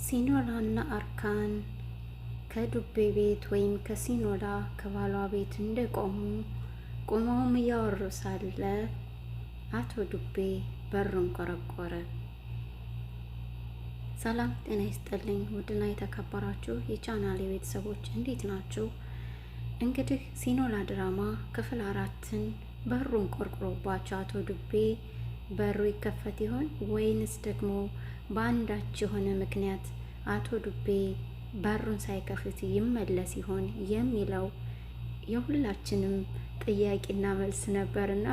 ሲኖላና አርካን ከዱቤ ቤት ወይም ከሲኖላ ከባሏ ቤት እንደቆሙ ቆመውም እያወሩ ሳለ አቶ ዱቤ በሩን ቆረቆረ። ሰላም ጤና ይስጥልኝ ውድና የተከበራችሁ የቻናሌ ቤተሰቦች እንዴት ናችሁ? እንግዲህ ሲኖላ ድራማ ክፍል 4ን በሩን ቆርቆሮባቸው አቶ ዱቤ በሩ ይከፈት ይሆን ወይንስ ደግሞ በአንዳች የሆነ ምክንያት አቶ ዱቤ በሩን ሳይከፍት ይመለስ ይሆን የሚለው የሁላችንም ጥያቄና መልስ ነበርና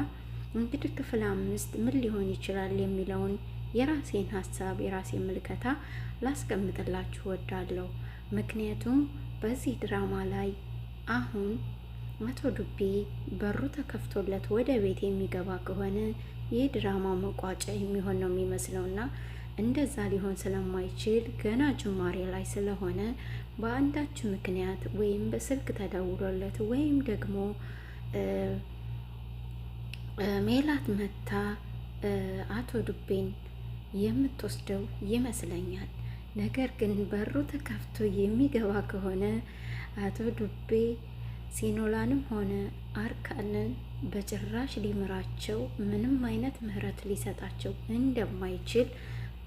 እንግዲህ ክፍል 5 ምን ሊሆን ይችላል የሚለውን የራሴን ሀሳብ የራሴን ምልከታ ላስቀምጥላችሁ ወዳለሁ። ምክንያቱም በዚህ ድራማ ላይ አሁን አቶ ዱቤ በሩ ተከፍቶለት ወደ ቤት የሚገባ ከሆነ ይህ ድራማ መቋጫ የሚሆን ነው የሚመስለውና እንደዛ ሊሆን ስለማይችል ገና ጅማሬ ላይ ስለሆነ በአንዳች ምክንያት ወይም በስልክ ተደውሎለት ወይም ደግሞ ሜላት መታ አቶ ዱቤን የምትወስደው ይመስለኛል። ነገር ግን በሩ ተከፍቶ የሚገባ ከሆነ አቶ ዱቤ ሲኖላንም ሆነ አርካንን በጭራሽ ሊምራቸው ምንም አይነት ምህረት ሊሰጣቸው እንደማይችል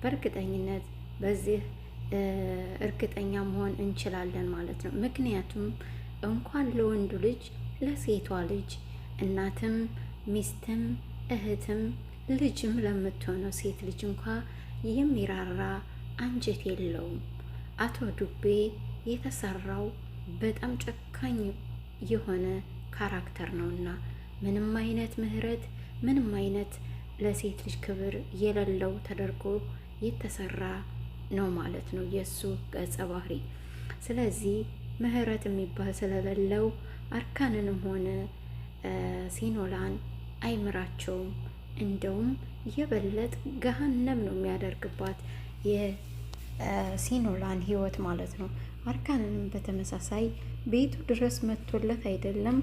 በእርግጠኝነት በዚህ እርግጠኛ መሆን እንችላለን ማለት ነው። ምክንያቱም እንኳን ለወንዱ ልጅ ለሴቷ ልጅ እናትም ሚስትም እህትም ልጅም ለምትሆነው ሴት ልጅ እንኳ የሚራራ አንጀት የለውም። አቶ ዱቤ የተሰራው በጣም ጨካኝ የሆነ ካራክተር ነውና ምንም አይነት ምህረት ምንም አይነት ለሴት ልጅ ክብር የሌለው ተደርጎ የተሰራ ነው ማለት ነው የሱ ገጸ ባህሪ። ስለዚህ ምህረት የሚባል ስለሌለው አርካንንም ሆነ ሲኖላን አይምራቸውም። እንደውም የበለጥ ገሃነም ነው የሚያደርግባት የሲኖላን ህይወት ማለት ነው። አርካንንም በተመሳሳይ ቤቱ ድረስ መጥቶለት አይደለም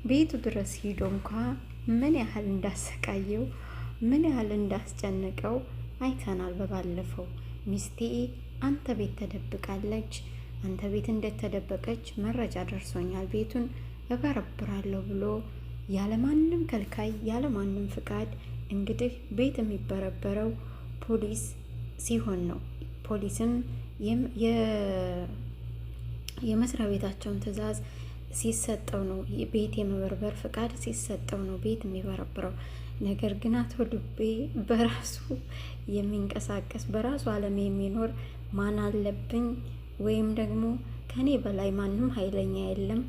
ቤቱ ድረስ ሂዶ እንኳ ምን ያህል እንዳሰቃየው ምን ያህል እንዳስጨነቀው አይተናል። በባለፈው ሚስቴ አንተ ቤት ተደብቃለች፣ አንተ ቤት እንደተደበቀች መረጃ ደርሶኛል፣ ቤቱን እበረብራለሁ ብሎ ያለማንም ከልካይ ያለማንም ፍቃድ እንግዲህ ቤት የሚበረበረው ፖሊስ ሲሆን ነው። ፖሊስም የመስሪያ ቤታቸውን ትዕዛዝ ሲሰጠው ነው ቤት የመበርበር ፍቃድ ሲሰጠው ነው ቤት የሚበረብረው። ነገር ግን አቶ ዱቤ በራሱ የሚንቀሳቀስ በራሱ ዓለም የሚኖር ማን አለብኝ ወይም ደግሞ ከኔ በላይ ማንም ኃይለኛ የለም፣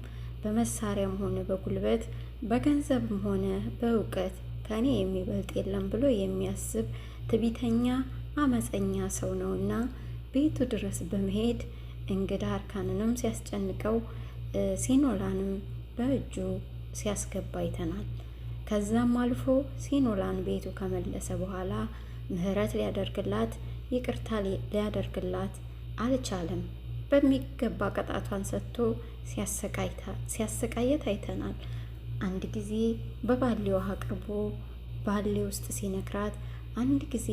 በመሳሪያም ሆነ በጉልበት በገንዘብም ሆነ በእውቀት ከኔ የሚበልጥ የለም ብሎ የሚያስብ ትዕቢተኛ አመፀኛ ሰው ነውና ቤቱ ድረስ በመሄድ እንግዳ አርካንንም ሲያስጨንቀው ሲኖላንም በእጁ ሲያስገባ አይተናል። ከዛም አልፎ ሲኖላን ቤቱ ከመለሰ በኋላ ምህረት ሊያደርግላት ይቅርታ ሊያደርግላት አልቻለም። በሚገባ ቅጣቷን ሰጥቶ ሲያሰቃየት አይተናል። አንድ ጊዜ በባሌ ውሃ አቅርቦ ባሌ ውስጥ ሲነክራት፣ አንድ ጊዜ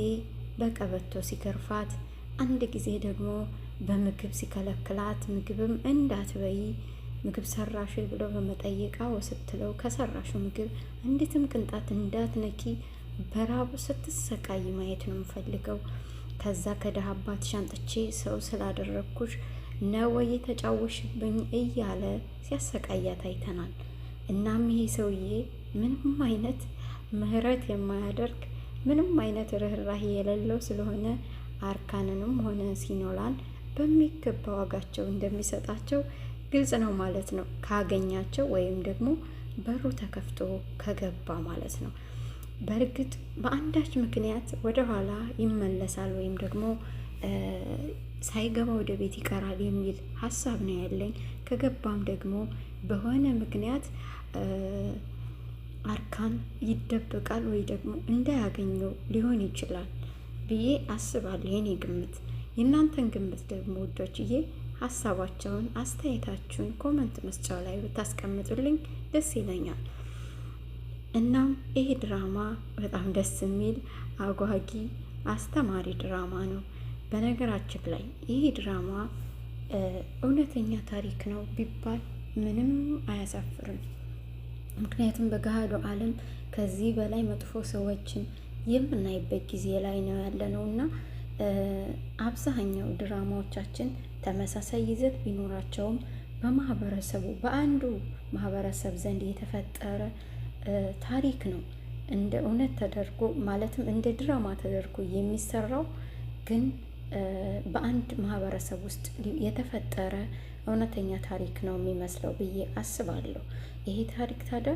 በቀበቶ ሲገርፋት፣ አንድ ጊዜ ደግሞ በምግብ ሲከለክላት ምግብም እንዳትበይ ምግብ ሰራሽ ብሎ በመጠየቃው ስትለው ከሰራሹ ምግብ እንዴትም ቅንጣት እንዳትነኪ በራቡ ስትሰቃይ ማየት ነው የምፈልገው። ከዛ ከደሃ አባትሽ አምጥቼ ሰው ስላደረግኩሽ ነው የተጫወሽብኝ እያለ ሲያሰቃያት አይተናል። እናም ይሄ ሰውዬ ምንም አይነት ምህረት የማያደርግ ምንም አይነት ርህራሄ የሌለው ስለሆነ አርካንንም ሆነ ሲኖላን በሚገባ ዋጋቸው እንደሚሰጣቸው ግልጽ ነው ማለት ነው። ካገኛቸው ወይም ደግሞ በሩ ተከፍቶ ከገባ ማለት ነው። በእርግጥ በአንዳች ምክንያት ወደ ኋላ ይመለሳል ወይም ደግሞ ሳይገባ ወደ ቤት ይቀራል የሚል ሀሳብ ነው ያለኝ። ከገባም ደግሞ በሆነ ምክንያት አርካን ይደበቃል ወይ ደግሞ እንዳያገኘው ሊሆን ይችላል ብዬ አስባለሁ። የኔ ግምት። የእናንተን ግምት ደግሞ ውዶችዬ ሀሳባቸውን አስተያየታችሁን ኮመንት መስጫው ላይ ብታስቀምጡልኝ ደስ ይለኛል። እናም ይሄ ድራማ በጣም ደስ የሚል አጓጊ አስተማሪ ድራማ ነው። በነገራችን ላይ ይህ ድራማ እውነተኛ ታሪክ ነው ቢባል ምንም አያሳፍርም። ምክንያቱም በገሃዱ ዓለም ከዚህ በላይ መጥፎ ሰዎችን የምናይበት ጊዜ ላይ ነው ያለነው እና አብዛኛው ድራማዎቻችን ተመሳሳይ ይዘት ቢኖራቸውም በማህበረሰቡ በአንዱ ማህበረሰብ ዘንድ የተፈጠረ ታሪክ ነው እንደ እውነት ተደርጎ ማለትም እንደ ድራማ ተደርጎ የሚሰራው ግን በአንድ ማህበረሰብ ውስጥ የተፈጠረ እውነተኛ ታሪክ ነው የሚመስለው ብዬ አስባለሁ። ይሄ ታሪክ ታዲያ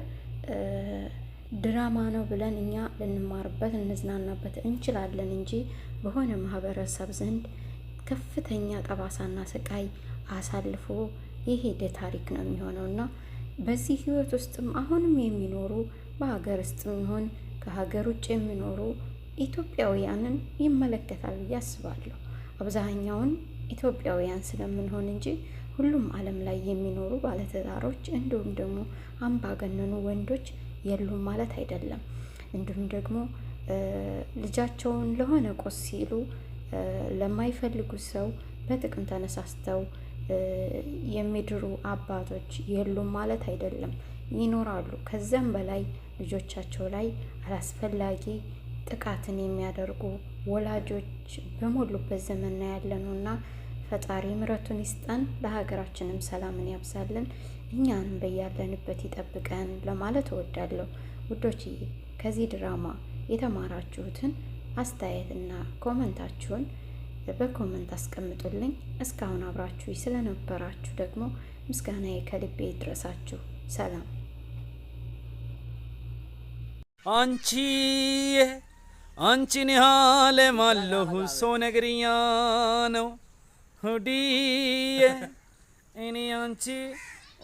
ድራማ ነው ብለን እኛ ልንማርበት እንዝናናበት እንችላለን እንጂ በሆነ ማህበረሰብ ዘንድ ከፍተኛ ጠባሳና ስቃይ አሳልፎ የሄደ ታሪክ ነው የሚሆነው እና በዚህ ህይወት ውስጥም አሁንም የሚኖሩ በሀገር ውስጥም ይሆን ከሀገር ውጭ የሚኖሩ ኢትዮጵያውያንን ይመለከታል ብዬ አስባለሁ። አብዛኛውን ኢትዮጵያውያን ስለምንሆን እንጂ ሁሉም ዓለም ላይ የሚኖሩ ባለትዳሮች እንዲሁም ደግሞ አምባገነኑ ወንዶች የሉም ማለት አይደለም። እንዲሁም ደግሞ ልጃቸውን ለሆነ ቁስ ሲሉ ለማይፈልጉት ሰው በጥቅም ተነሳስተው የሚድሩ አባቶች የሉም ማለት አይደለም፣ ይኖራሉ። ከዚያም በላይ ልጆቻቸው ላይ አላስፈላጊ ጥቃትን የሚያደርጉ ወላጆች በሞሉበት ዘመን ነው ያለነውና ፈጣሪ ምሕረቱን ይስጠን፣ ለሀገራችንም ሰላምን ያብዛልን፣ እኛንም በያለንበት ይጠብቀን ለማለት እወዳለሁ። ውዶችዬ ከዚህ ድራማ የተማራችሁትን አስተያየትና ኮመንታችሁን በኮመንት አስቀምጡልኝ። እስካሁን አብራችሁ ስለነበራችሁ ደግሞ ምስጋናዬ ከልቤ ይድረሳችሁ። ሰላም። አንቺን ያለ ማለሁ ሰው ነገርኛ ነው ሁዲዬ እኔ አንቺ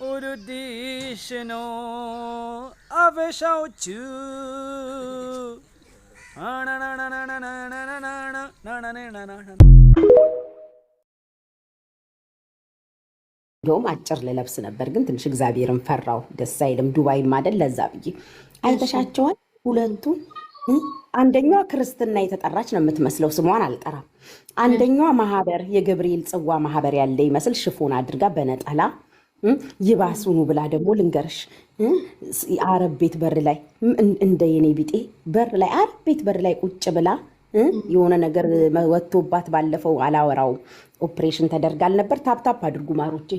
ውድድሽ ነው አበሻዎቹ እንደውም አጭር ልለብስ ነበር ግን ትንሽ እግዚአብሔርን ፈራው። ደስ አይልም። ዱባይ ማደል ለዛ ብዬ አይተሻቸዋል ሁለቱ። አንደኛዋ ክርስትና የተጠራች ነው የምትመስለው፣ ስሟን አልጠራም። አንደኛዋ ማህበር የገብርኤል ጽዋ ማህበር ያለ ይመስል ሽፎን አድርጋ በነጠላ ይባሱኑ ብላ ደግሞ ልንገርሽ አረብ ቤት በር ላይ እንደ የኔ ቢጤ በር ላይ አረብ ቤት በር ላይ ቁጭ ብላ የሆነ ነገር ወጥቶባት ባለፈው አላወራው ኦፕሬሽን ተደርጋል ነበር። ታፕታፕ አድርጉ ማሮቼ።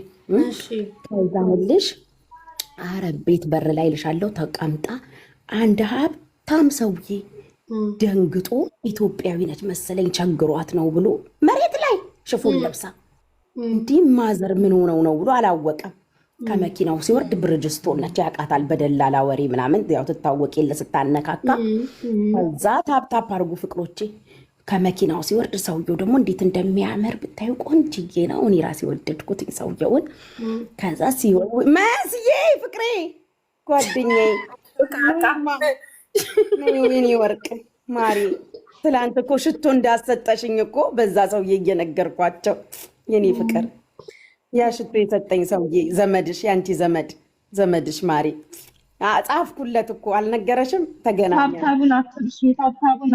ከዛ ልሽ አረብ ቤት በር ላይ ልሻለው ተቀምጣ አንድ ሀብታም ሰውዬ ደንግጦ ኢትዮጵያዊ ነች መሰለኝ ቸግሯት ነው ብሎ መሬት ላይ ሽፎን ለብሳ እንዲህ ማዘር ምን ሆነው ነው ብሎ አላወቀም። ከመኪናው ሲወርድ ብርጅስቶን ነች ያውቃታል። በደላላ ወሬ ምናምን ያው ትታወቅ የለ ስታነካካ። ከዛ ታፕታፕ አድርጉ ፍቅሮቼ። ከመኪናው ሲወርድ ሰውየው ደግሞ እንዴት እንደሚያምር ብታዩ ቆንጅዬ ነው። እኔ ራሴ ወደድኩት ሰውየውን። ከዛ ሲወርድ መስዬ ፍቅሬ ጓደኛዬ የኔ ወርቅ ማሪ ትላንት እኮ ሽቶ እንዳሰጠሽኝ እኮ በዛ ሰውዬ እየነገርኳቸው የኔ ፍቅር ያ ሽቶ የሰጠኝ ሰውዬ ዘመድሽ፣ ያንቺ ዘመድሽ ማሪ ጻፍኩለት እኮ አልነገረሽም? ተገናኘን። ታብታቡን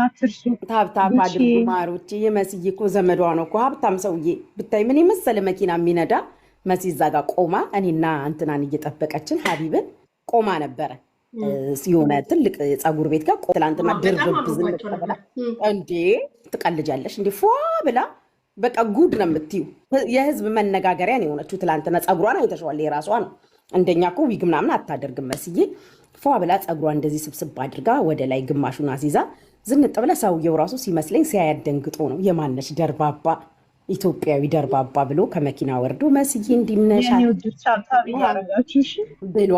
አትርሱ። ታብታብ አድርጉ ማሮቼ። የመስዬ እኮ ዘመዷ ነው እኮ ሀብታም ሰውዬ ብታይ ምን የመሰለ መኪና የሚነዳ መሲ እዛ ጋር ቆማ እኔና እንትናን እየጠበቀችን ሀቢብን ቆማ ነበረ። የሆነ ትልቅ ፀጉር ቤት ጋር ትላንትና ድርብብ ዝንጠበላ እንዴ ትቀልጃለሽ እንዴ ፏ ብላ በቃ ጉድ ነው የምትዩ። የህዝብ መነጋገሪያ ነው የሆነችው። ትላንትና ፀጉሯን አይተሽዋል፣ የራሷ ነው። እንደኛ እኮ ዊግ ምናምን አታደርግም መስዬ። ፏ ብላ ፀጉሯ እንደዚህ ስብስብ አድርጋ ወደ ላይ ግማሹን አሲዛ ዝንጥ ብላ ሰውየው ራሱ ሲመስለኝ ሲያያት ደንግጦ ነው የማነሽ ደርባባ ኢትዮጵያዊ ደርባባ ብሎ ከመኪና ወርዶ መስዬ እንዲምነሻል ብሎ